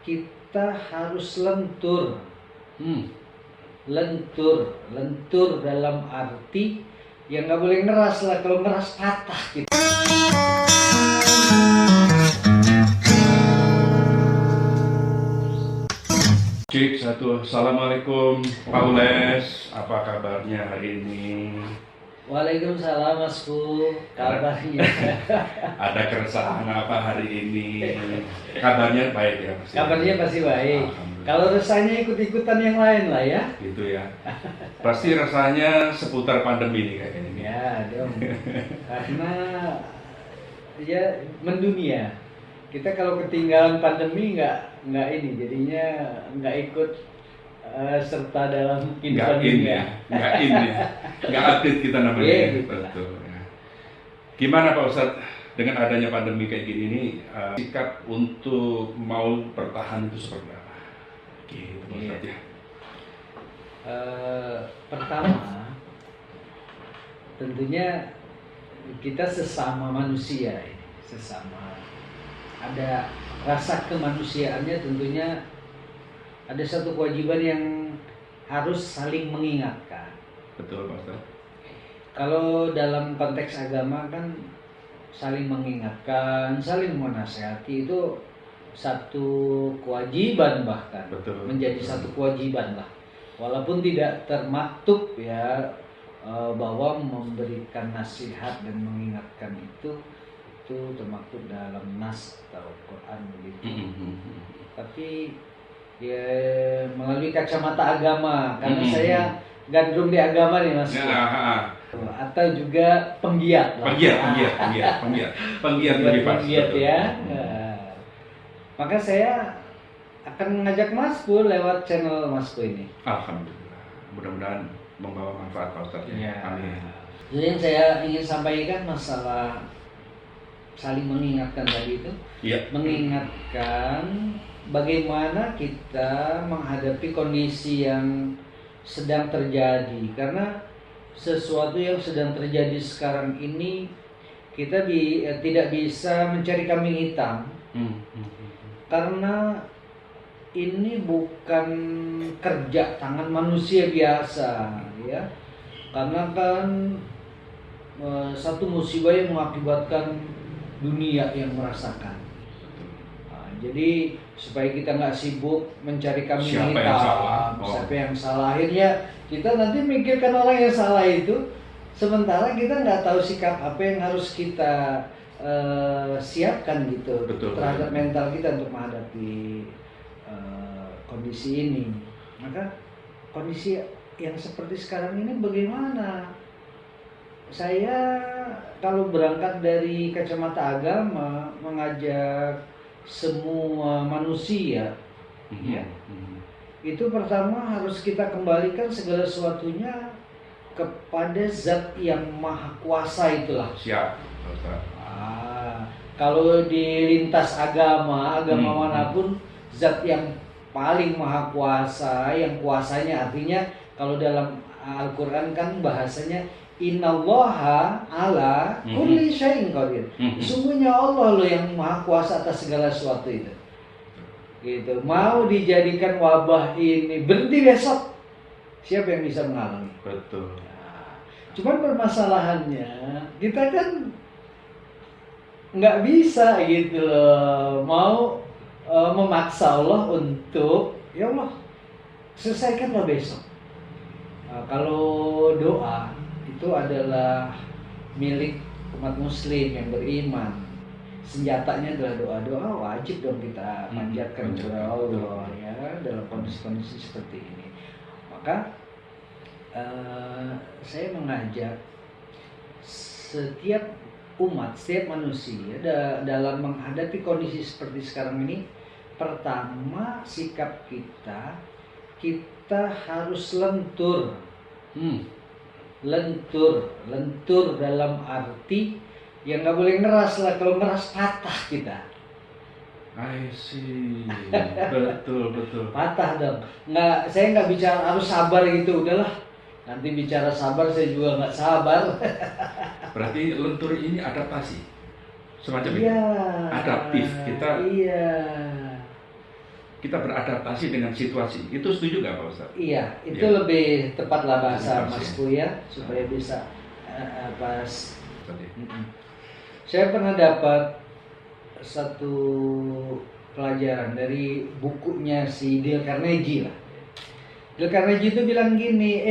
kita harus lentur. Hmm. Lentur dalam arti ya nggak boleh ngeras lah, kalau ngeras patah gitu. Cik satu, Assalamualaikum Pak Ules, apa kabarnya hari ini? Waalaikumsalam Mas Fu, kabarnya? Ada keresahan apa hari ini? Kabarnya baik ya pasti? Kabarnya pasti baik. Alhamdulillah. Kalau resahnya ikut-ikutan yang lain lah ya. Gitu ya. Pasti rasanya seputar pandemi ini kayaknya ini. Ya dong, karena ya mendunia. Kita kalau ketinggalan pandemi nggak ini, jadinya nggak ikut serta dalam Nggak kehidupan in dunia. ya, nggak update kita namanya. Iya, Ya. gitu. Betul. Ya. Gimana Pak Ustadz dengan adanya pandemi kayak gini ini, sikap untuk mau bertahan itu seperti apa? Gitu Pak Ustadz ya. Pertama, tentunya kita sesama manusia ini, sesama ada rasa kemanusiaannya, tentunya ada satu kewajiban yang harus saling mengingatkan. Betul Pak Ustadz. Kalau dalam konteks agama kan saling mengingatkan, saling menasihati itu satu kewajiban, bahkan Betul, menjadi betul. satu kewajiban lah. Walaupun tidak termaktub ya bahwa memberikan nasihat dan mengingatkan itu termaktub dalam nas atau Quran begitu. Tapi ya melalui kacamata agama, karena saya gandrung di agama nih Mas. Ya, Atau juga penggiat lah. penggiat lebih pas. Penggiat Betul. ya. Maka saya akan mengajak Mas Pu lewat channel Mas Pu ini. Alhamdulillah. Mudah-mudahan membawa manfaat Pak Ustadz ya. Amin. Jadi yang saya ingin sampaikan masalah saling mengingatkan tadi itu, Iya. mengingatkan bagaimana kita menghadapi kondisi yang sedang terjadi, karena sesuatu yang sedang terjadi sekarang ini kita tidak bisa mencari kambing hitam, karena ini bukan kerja tangan manusia biasa ya, karena kan satu musibah yang mengakibatkan dunia yang merasakan. Jadi supaya kita nggak sibuk mencari kambing Siapa hitam, yang salah? siapa yang salah, akhirnya kita nanti mikirkan orang yang salah itu, sementara kita nggak tahu sikap apa yang harus kita siapkan gitu. Betul. Terhadap mental kita untuk menghadapi kondisi ini. Maka kondisi yang seperti sekarang ini bagaimana? Saya kalau berangkat dari kacamata agama mengajak semua manusia, ya, itu pertama harus kita kembalikan segala sesuatunya kepada Zat yang Maha Kuasa itulah. Siap. Kalau di lintas agama manapun, Zat yang paling Maha Kuasa, yang kuasanya artinya kalau dalam Al-Quran kan bahasanya Innallaha ala kulli syai'in qadir. Sungguhnya Allah loh yang Maha Kuasa atas segala sesuatu itu. Gitu. Mau dijadikan wabah ini berhenti besok, siapa yang bisa menghalangi? Betul. Cuman permasalahannya kita kan nggak bisa gitu loh, mau memaksa Allah untuk ya Allah selesaikanlah besok. Kalau doa itu adalah milik umat muslim yang beriman, senjatanya adalah doa wajib dong kita panjatkan kepada Allah ya dalam kondisi-kondisi seperti ini. Maka saya mengajak setiap umat, setiap manusia dalam menghadapi kondisi seperti sekarang ini, pertama sikap kita harus lentur. Lentur dalam arti yang nggak boleh ngeras lah, kalau ngeras patah kita. I see. Betul. Patah dong. Saya nggak bicara harus sabar gitu, udahlah. Nanti bicara sabar saya juga nggak sabar. Berarti lentur ini adaptasi, semacam itu. Iya. Adaptif kita. Iya. kita beradaptasi dengan situasi. Itu setuju nggak Pak Ustaz? Iya, itu Ya. lebih tepatlah bahasa Situasi. Masku ya, supaya bisa pas. Tadi. Saya pernah dapat satu pelajaran dari bukunya si Dale Carnegie lah. Dale Carnegie itu bilang gini,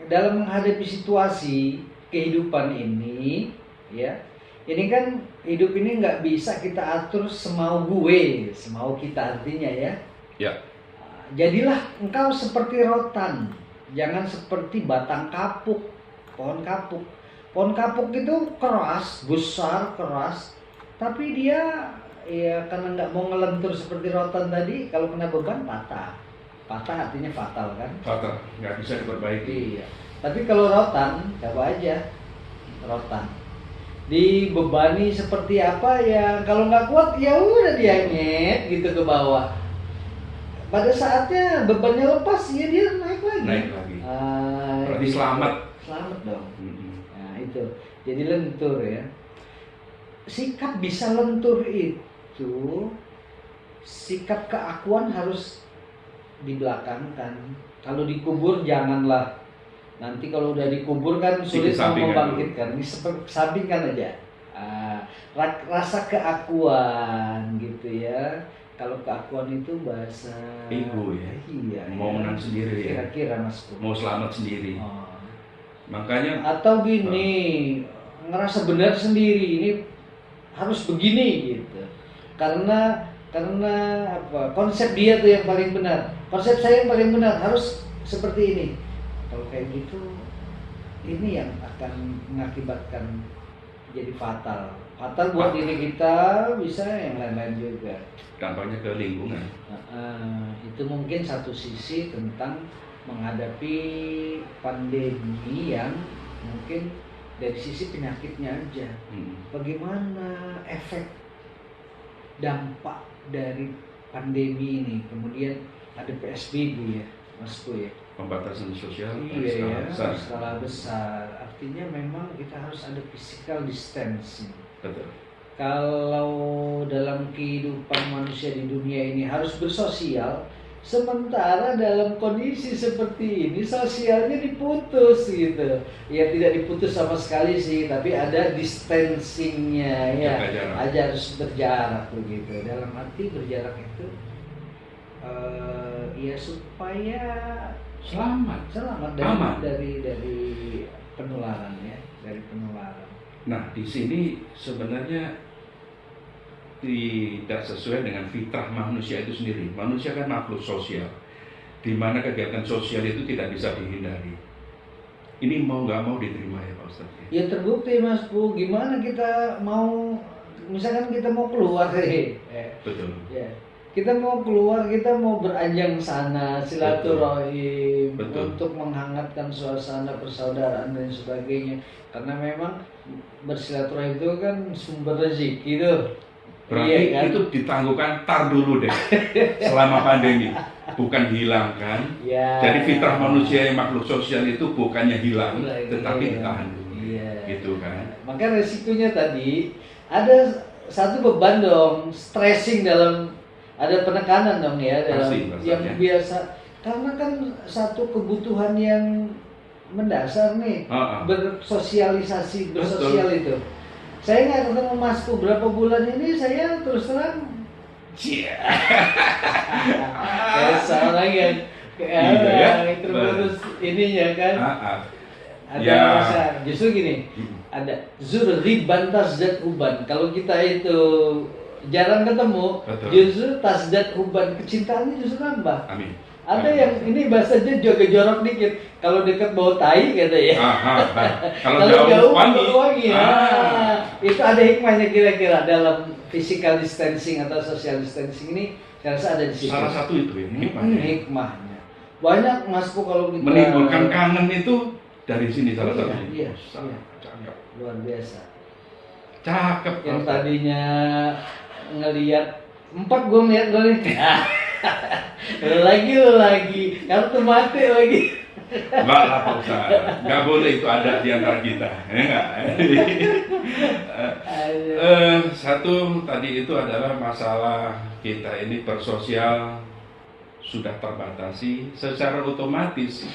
dalam menghadapi situasi kehidupan ini, ya, ini kan hidup ini nggak bisa kita atur semau gue, semau kita artinya ya. Ya. Jadilah engkau seperti rotan, jangan seperti batang kapuk, pohon kapuk. Pohon kapuk itu keras, besar, keras, tapi dia ya karena nggak mau ngelentur seperti rotan tadi, kalau kena beban patah. Patah artinya fatal kan? Fatal, nggak bisa diperbaiki. Iya. Tapi kalau rotan, coba aja rotan. Dibebani seperti apa ya, kalau nggak kuat ya udah dia nyet gitu ke bawah. Pada saatnya bebannya lepas ya dia naik lagi. Naik lagi. Berarti Gitu. selamat. Selamat dong. Mm-mm. Nah itu, jadi lentur ya. Sikap bisa lentur itu, sikap keakuan harus dibelakangkan. Kalau dikubur janganlah. Nanti kalau udah dikubur kan sulit mau Dikesampingkan membangkitkan. Sampingkan aja. Rasa keakuan gitu ya. Kalau keakuan itu bahasa Ego ya. Iya. Mau menang sendiri ya. Kira-kira Mas Pur. Mau selamat sendiri. Oh. Makanya Atau gini, ngerasa benar sendiri, ini harus begini gitu. Karena apa? Konsep dia tuh yang paling benar. Konsep saya yang paling benar harus seperti ini. Kalau kayak gitu, ini yang akan mengakibatkan jadi fatal. Fatal buat diri kita, bisa yang lain-lain juga. dampaknya ke lingkungan. Itu mungkin satu sisi tentang menghadapi pandemi yang mungkin dari sisi penyakitnya aja. Bagaimana efek dampak dari pandemi ini? Kemudian ada PSBB ya, Mas Ku ya. Pembatasan sosial Iya ya, besar. skala besar. Artinya memang kita harus ada physical distancing. Betul. Kalau dalam kehidupan manusia di dunia ini harus bersosial, sementara dalam kondisi seperti ini sosialnya diputus gitu. Ya tidak diputus sama sekali sih, tapi ada distancingnya ya. Jaga jarak. Aja harus berjarak begitu. Dalam arti berjarak itu ya supaya Selamat. Aman. dari penularan ya, dari penularan. Nah, di sini sebenarnya tidak sesuai dengan fitrah manusia itu sendiri. Manusia kan makhluk sosial, di mana kegiatan sosial itu tidak bisa dihindari. Ini mau nggak mau diterima ya Pak Ustadz? Ya terbukti Mas Bu, gimana kita mau, misalkan kita mau keluar Betul. ya, kita mau keluar, kita mau beranjang sana silaturahim Betul. untuk menghangatkan suasana persaudaraan dan sebagainya. Karena memang bersilaturahim itu kan sumber rezeki tuh. Berarti Iya kan? itu ditangguhkan tar dulu deh selama pandemi, bukan hilangkan. Ya. Jadi fitrah manusia yang makhluk sosial itu bukannya hilang, Iya. tetapi ditahan dulu. Iya. Gitu kan? Maka resikonya tadi ada satu beban dong, stressing dalam, ada penekanan dong ya dalam Pasti, yang ya. biasa, karena kan satu kebutuhan yang mendasar nih, bersosialisasi, bersosial itu. Saya nggak ketemu Masku berapa bulan ini, saya terus terang seorang yang terputus ininya kan. Ada rasa, justru gini, ada zur riban tasdat uban. Kalau kita itu jarang ketemu, Betul. justru tasdat uban, kecintaannya justru nambah. Amin. Ada yang ini bahasanya juga jorok dikit. Kalau dekat bau tai kata ya. Kalau jauh wangi. wangi. Itu ada hikmahnya kira-kira dalam physical distancing atau social distancing ini. Saya rasa ada di situ. Salah satu itu ya, hikmahnya. Hikmahnya. Banyak Masku kalau kita Menimbulkan kangen itu dari sini salah Iya, satunya. iya. Cakep. luar biasa. Cakep. Yang tadinya ngelihat 4 gue ngeliat gue nih. Lu lagi kartu mati lagi. Enggak lah Pak Ustaz, nggak boleh itu ada di antara kita, ya enggak? Satu tadi itu adalah masalah kita ini bersosial sudah terbatasi, secara otomatis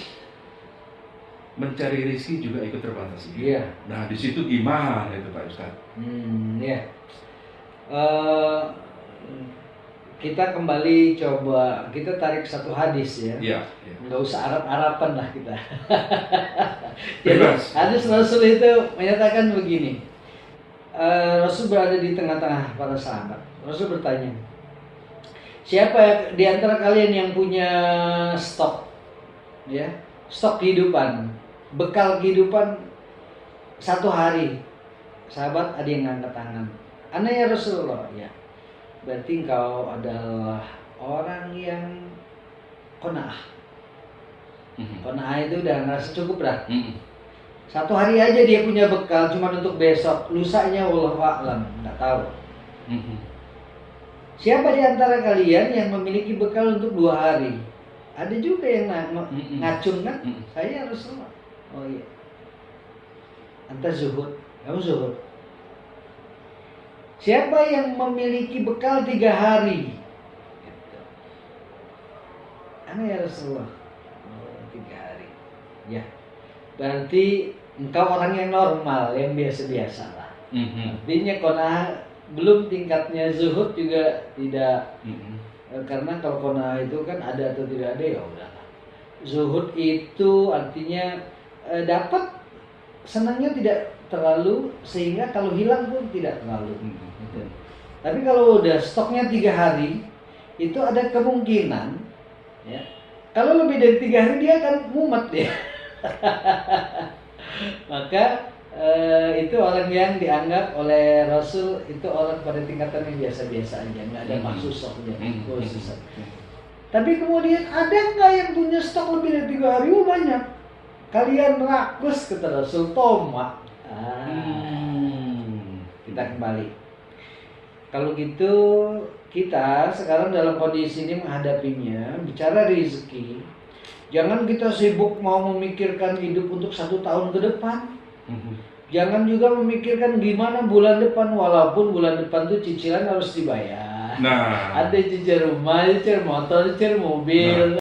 mencari rezeki juga ikut terbatasi. Iya. Nah, di situ gimana itu Pak Ustadz? Ya. Kita kembali coba, kita tarik satu hadis ya. Iya. Nggak usah Arab-Araban lah kita. Jadi Bebas. hadis Rasul itu menyatakan begini. Rasul berada di tengah-tengah para sahabat. Rasul bertanya, siapa di antara kalian yang punya stok, ya, stok kehidupan, bekal kehidupan 1 hari? Sahabat ada yang ngangkat tangan. Ana ya Rasulullah, ya. Berarti engkau adalah orang yang qanaah. Qanaah itu udah ngerasa cukup dah. 1 hari aja dia punya bekal cuma untuk besok, lusanya wallahu a'lam, nggak tahu. Siapa di antara kalian yang memiliki bekal untuk 2 hari? Ada juga yang ngacung kan? Saya Rasulullah. Oh iya. Anta zuhud, kamu zuhud. Siapa yang memiliki bekal 3 hari? Ana ya Rasulullah. Oh, 3 hari. Ya. Berarti engkau orang yang normal, yang biasa-biasa lah. Artinya qanaah belum tingkatnya zuhud juga tidak. Karena kalau qanaah itu kan ada atau tidak ada, ya udah. Zuhud itu artinya dapat, senangnya tidak terlalu, sehingga kalau hilang pun tidak terlalu. Gitu. Tapi kalau udah stoknya 3 hari, itu ada kemungkinan, ya. Kalau lebih dari 3 hari dia akan mumet ya. Maka itu orang yang dianggap oleh Rasul itu orang pada tingkatan yang biasa-biasa aja, nggak ada maksud stoknya. Tapi kemudian ada nggak yang punya stok lebih dari 3 hari? Oh banyak. Kalian rakus, kata Rasul, tomak. Kita kembali. Kalau gitu kita sekarang dalam kondisi ini menghadapinya, bicara rezeki. Jangan kita sibuk mau memikirkan hidup untuk 1 tahun ke depan. Jangan juga memikirkan gimana bulan depan, walaupun bulan depan tuh cicilan harus dibayar. Ada cicil rumah, cicil motor, cicil mobil.